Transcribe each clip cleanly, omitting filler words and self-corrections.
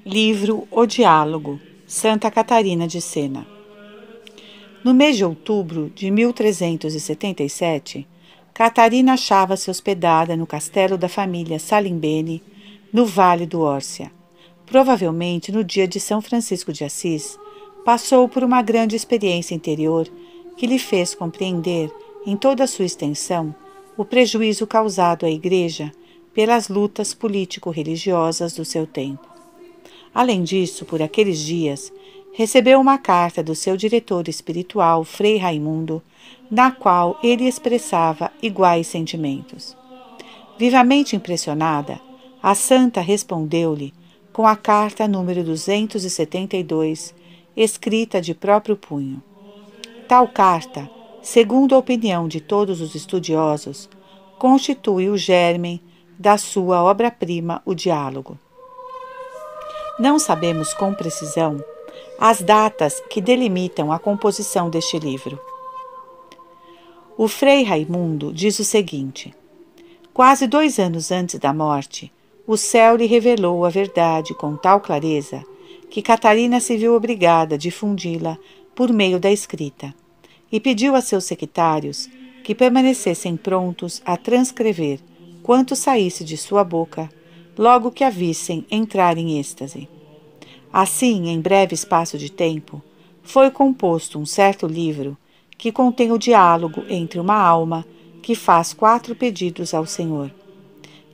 Livro O Diálogo, Santa Catarina de Sena. No mês de outubro de 1377, Catarina achava-se hospedada no castelo da família Salimbene, no Vale do Órcia. Provavelmente no dia de São Francisco de Assis, passou por uma grande experiência interior que lhe fez compreender, em toda a sua extensão, o prejuízo causado à Igreja pelas lutas político-religiosas do seu tempo. Além disso, por aqueles dias, recebeu uma carta do seu diretor espiritual, Frei Raimundo, na qual ele expressava iguais sentimentos. Vivamente impressionada, a santa respondeu-lhe com a carta número 272, escrita de próprio punho. Tal carta, segundo a opinião de todos os estudiosos, constitui o germe da sua obra-prima, O Diálogo. Não sabemos com precisão as datas que delimitam a composição deste livro. O Frei Raimundo diz o seguinte: quase 2 anos antes da morte, o céu lhe revelou a verdade com tal clareza que Catarina se viu obrigada a difundi-la por meio da escrita, e pediu a seus sectários que permanecessem prontos a transcrever quanto saísse de sua boca, logo que a vissem entrar em êxtase. Assim, em breve espaço de tempo, foi composto um certo livro que contém o diálogo entre uma alma que faz 4 pedidos ao Senhor,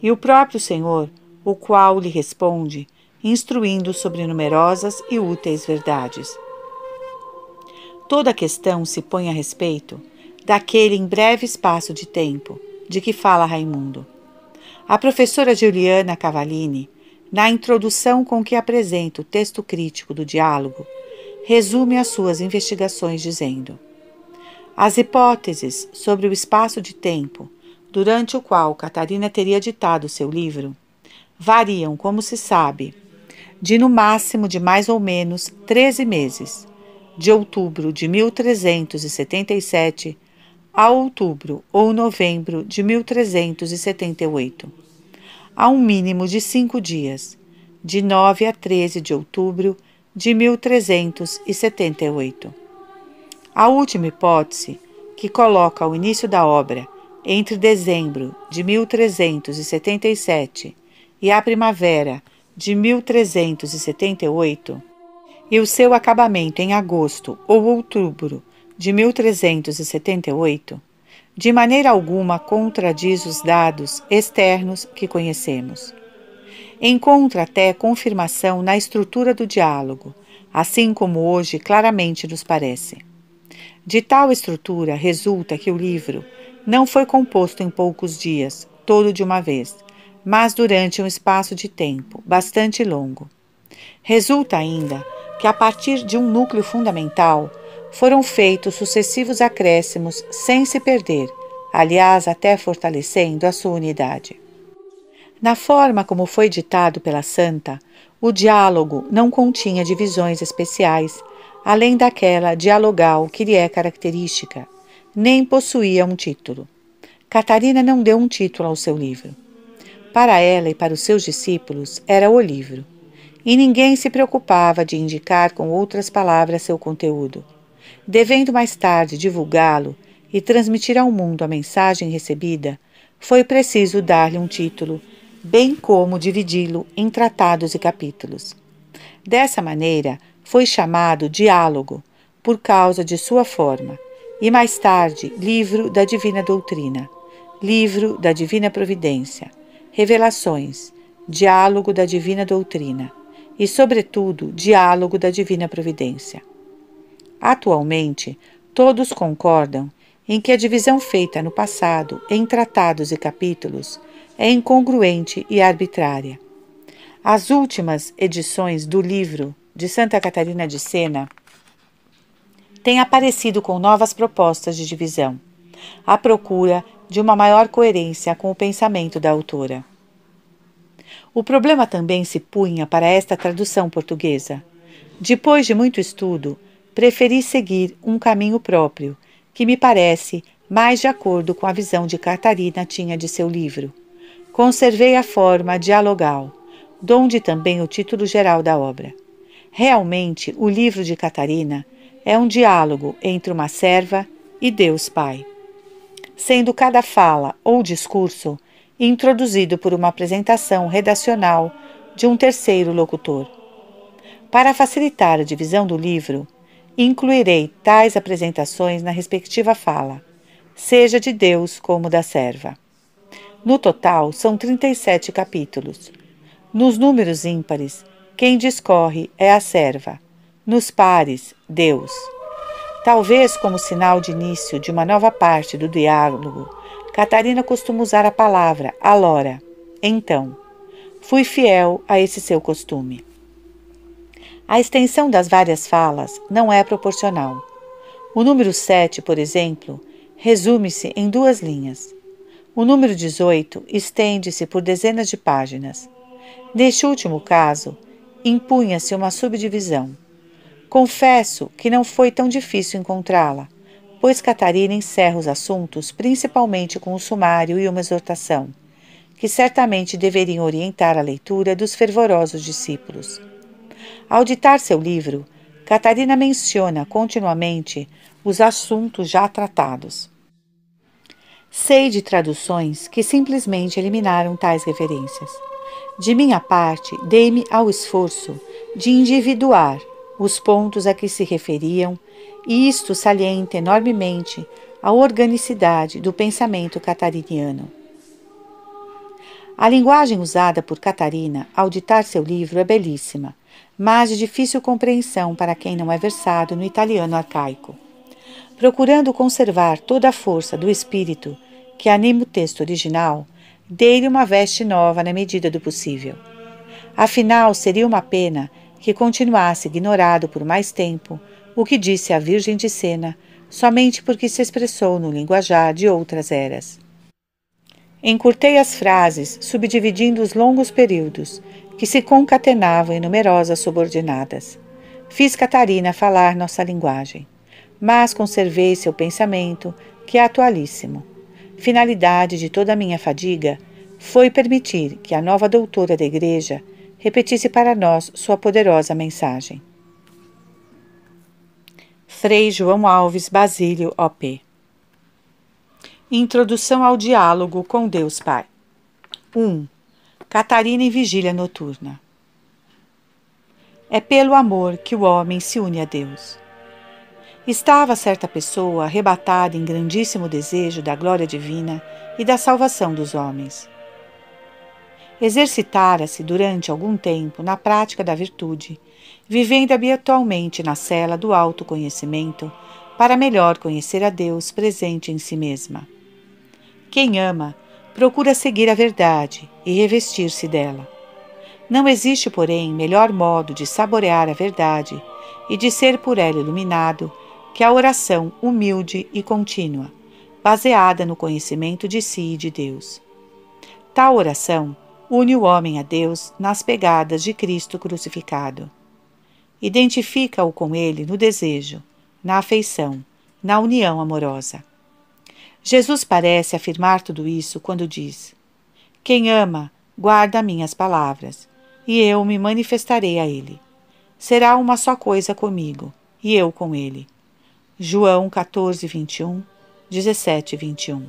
e o próprio Senhor, o qual lhe responde, instruindo sobre numerosas e úteis verdades. Toda a questão se põe a respeito daquele em breve espaço de tempo de que fala Raimundo. A professora Giuliana Cavallini, na introdução com que apresenta o texto crítico do diálogo, resume as suas investigações dizendo: as hipóteses sobre o espaço de tempo durante o qual Catarina teria ditado seu livro variam, como se sabe, de no máximo de mais ou menos 13 meses, de outubro de 1377 a outubro ou novembro de 1378, a um mínimo de 5 dias, de 9 a 13 de outubro de 1378. A última hipótese, que coloca o início da obra entre dezembro de 1377 e a primavera de 1378, e o seu acabamento em agosto ou outubro de 1378, de maneira alguma contradiz os dados externos que conhecemos. Encontra até confirmação na estrutura do diálogo, assim como hoje claramente nos parece. De tal estrutura resulta que o livro não foi composto em poucos dias, todo de uma vez, mas durante um espaço de tempo bastante longo. Resulta ainda que, a partir de um núcleo fundamental, foram feitos sucessivos acréscimos sem se perder, aliás, até fortalecendo a sua unidade. Na forma como foi ditado pela santa, o diálogo não continha divisões especiais, além daquela dialogal que lhe é característica, nem possuía um título. Catarina não deu um título ao seu livro. Para ela e para os seus discípulos era o livro, e ninguém se preocupava de indicar com outras palavras seu conteúdo. Devendo mais tarde divulgá-lo e transmitir ao mundo a mensagem recebida, foi preciso dar-lhe um título, bem como dividi-lo em tratados e capítulos. Dessa maneira, foi chamado Diálogo, por causa de sua forma, e mais tarde Livro da Divina Doutrina, Livro da Divina Providência, Revelações, Diálogo da Divina Doutrina e, sobretudo, Diálogo da Divina Providência. Atualmente, todos concordam em que a divisão feita no passado em tratados e capítulos é incongruente e arbitrária. As últimas edições do livro de Santa Catarina de Sena têm aparecido com novas propostas de divisão, à procura de uma maior coerência com o pensamento da autora. O problema também se punha para esta tradução portuguesa. Depois de muito estudo, preferi seguir um caminho próprio, que me parece mais de acordo com a visão de Catarina tinha de seu livro. Conservei a forma dialogal, donde também o título geral da obra. Realmente, o livro de Catarina é um diálogo entre uma serva e Deus Pai, sendo cada fala ou discurso introduzido por uma apresentação redacional de um terceiro locutor. Para facilitar a divisão do livro, incluirei tais apresentações na respectiva fala, seja de Deus como da serva. No total, são 37 capítulos. Nos números ímpares, quem discorre é a serva. Nos pares, Deus. Talvez como sinal de início de uma nova parte do diálogo, Catarina costuma usar a palavra alora. Então, fui fiel a esse seu costume. A extensão das várias falas não é proporcional. O número 7, por exemplo, resume-se em 2 linhas. O número 18 estende-se por dezenas de páginas. Neste último caso, impunha-se uma subdivisão. Confesso que não foi tão difícil encontrá-la, pois Catarina encerra os assuntos principalmente com um sumário e uma exortação, que certamente deveriam orientar a leitura dos fervorosos discípulos. Ao ditar seu livro, Catarina menciona continuamente os assuntos já tratados. Sei de traduções que simplesmente eliminaram tais referências. De minha parte, dei-me ao esforço de individuar os pontos a que se referiam, e isto salienta enormemente a organicidade do pensamento catariniano. A linguagem usada por Catarina ao ditar seu livro é belíssima, mas de difícil compreensão para quem não é versado no italiano arcaico. Procurando conservar toda a força do espírito que anima o texto original, dei-lhe uma veste nova na medida do possível. Afinal, seria uma pena que continuasse ignorado por mais tempo o que disse a Virgem de Sena, somente porque se expressou no linguajar de outras eras. Encurtei as frases, subdividindo os longos períodos, que se concatenavam em numerosas subordinadas. Fiz Catarina falar nossa linguagem, mas conservei seu pensamento, que é atualíssimo. Finalidade de toda a minha fadiga foi permitir que a nova doutora da Igreja repetisse para nós sua poderosa mensagem. Frei João Alves Basílio, O.P. Introdução ao diálogo com Deus Pai. 1. Catarina em vigília noturna. É pelo amor que o homem se une a Deus. Estava certa pessoa arrebatada em grandíssimo desejo da glória divina e da salvação dos homens. Exercitara-se durante algum tempo na prática da virtude, vivendo habitualmente na cela do autoconhecimento para melhor conhecer a Deus presente em si mesma. Quem ama, procura seguir a verdade e revestir-se dela. Não existe, porém, melhor modo de saborear a verdade e de ser por ela iluminado que a oração humilde e contínua, baseada no conhecimento de si e de Deus. Tal oração une o homem a Deus nas pegadas de Cristo crucificado. Identifica-o com ele no desejo, na afeição, na união amorosa. Jesus parece afirmar tudo isso quando diz: quem ama, guarda minhas palavras, e eu me manifestarei a ele. Será uma só coisa comigo, e eu com ele. João 14, 21, 17, 21.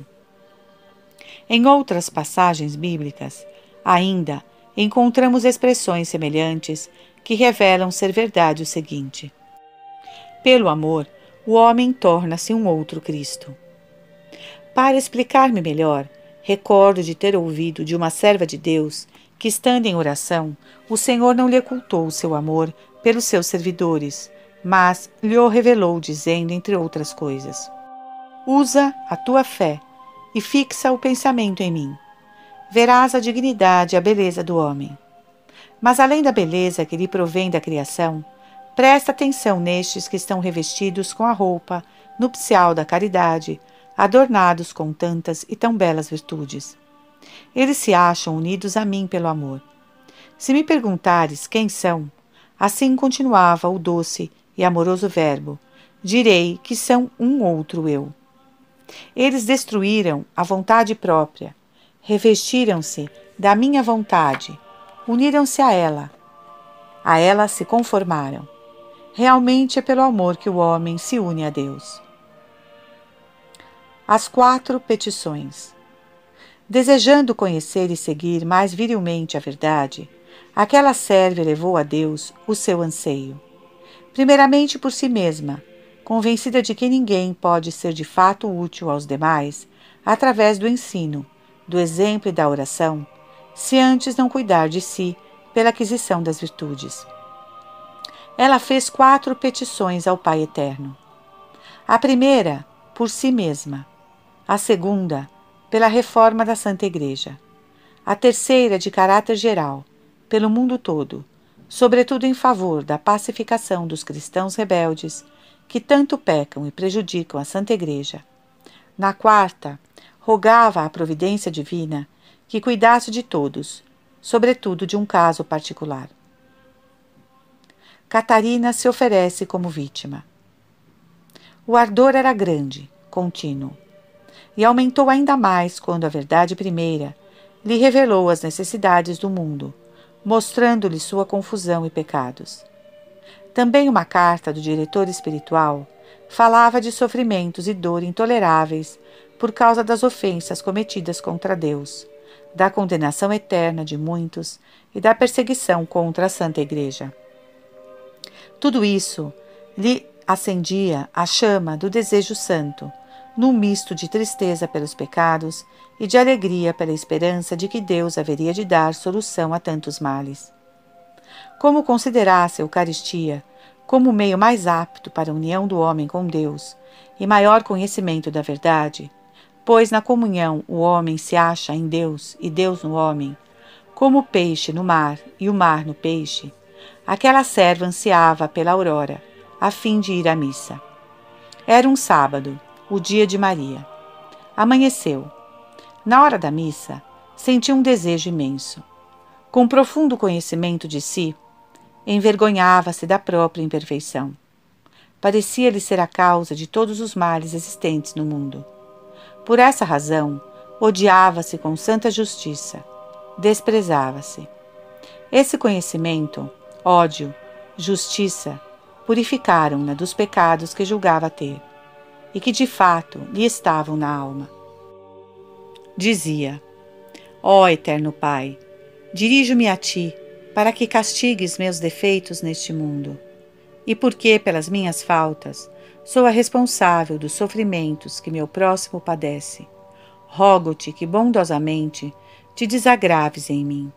Em outras passagens bíblicas, ainda, encontramos expressões semelhantes que revelam ser verdade o seguinte: pelo amor, o homem torna-se um outro Cristo. Para explicar-me melhor, recordo de ter ouvido de uma serva de Deus que, estando em oração, o Senhor não lhe ocultou o seu amor pelos seus servidores, mas lhe o revelou, dizendo, entre outras coisas: usa a tua fé e fixa o pensamento em mim. Verás a dignidade e a beleza do homem. Mas além da beleza que lhe provém da criação, presta atenção nestes que estão revestidos com a roupa nupcial da caridade, adornados com tantas e tão belas virtudes. Eles se acham unidos a mim pelo amor. Se me perguntares quem são, assim continuava o doce e amoroso verbo, direi que são um outro eu. Eles destruíram a vontade própria, revestiram-se da minha vontade, uniram-se a ela se conformaram. Realmente é pelo amor que o homem se une a Deus. As 4 petições. Desejando conhecer e seguir mais virilmente a verdade, aquela serva elevou a Deus o seu anseio. Primeiramente por si mesma, convencida de que ninguém pode ser de fato útil aos demais através do ensino, do exemplo e da oração, se antes não cuidar de si pela aquisição das virtudes. Ela fez 4 petições ao Pai Eterno. A primeira, por si mesma. A segunda, pela reforma da Santa Igreja. A terceira, de caráter geral, pelo mundo todo, sobretudo em favor da pacificação dos cristãos rebeldes, que tanto pecam e prejudicam a Santa Igreja. Na quarta, rogava à providência divina que cuidasse de todos, sobretudo de um caso particular. Catarina se oferece como vítima. O ardor era grande, contínuo, e aumentou ainda mais quando a verdade primeira lhe revelou as necessidades do mundo, mostrando-lhe sua confusão e pecados. Também uma carta do diretor espiritual falava de sofrimentos e dor intoleráveis por causa das ofensas cometidas contra Deus, da condenação eterna de muitos e da perseguição contra a Santa Igreja. Tudo isso lhe acendia a chama do desejo santo, num misto de tristeza pelos pecados e de alegria pela esperança de que Deus haveria de dar solução a tantos males. Como considerasse a Eucaristia como o meio mais apto para a união do homem com Deus e maior conhecimento da verdade, pois na comunhão o homem se acha em Deus e Deus no homem, como o peixe no mar e o mar no peixe, aquela serva ansiava pela aurora, a fim de ir à missa. Era um sábado, o dia de Maria. Amanheceu. Na hora da missa, sentiu um desejo imenso. Com profundo conhecimento de si, envergonhava-se da própria imperfeição. Parecia-lhe ser a causa de todos os males existentes no mundo. Por essa razão, odiava-se com santa justiça, desprezava-se. Esse conhecimento, ódio, justiça, purificaram-na dos pecados que julgava ter, e que de fato lhe estavam na alma. Dizia: ó Eterno Pai, dirijo-me a Ti, para que castigues meus defeitos neste mundo, e porque, pelas minhas faltas, sou a responsável dos sofrimentos que meu próximo padece, rogo-te que bondosamente te desagraves em mim.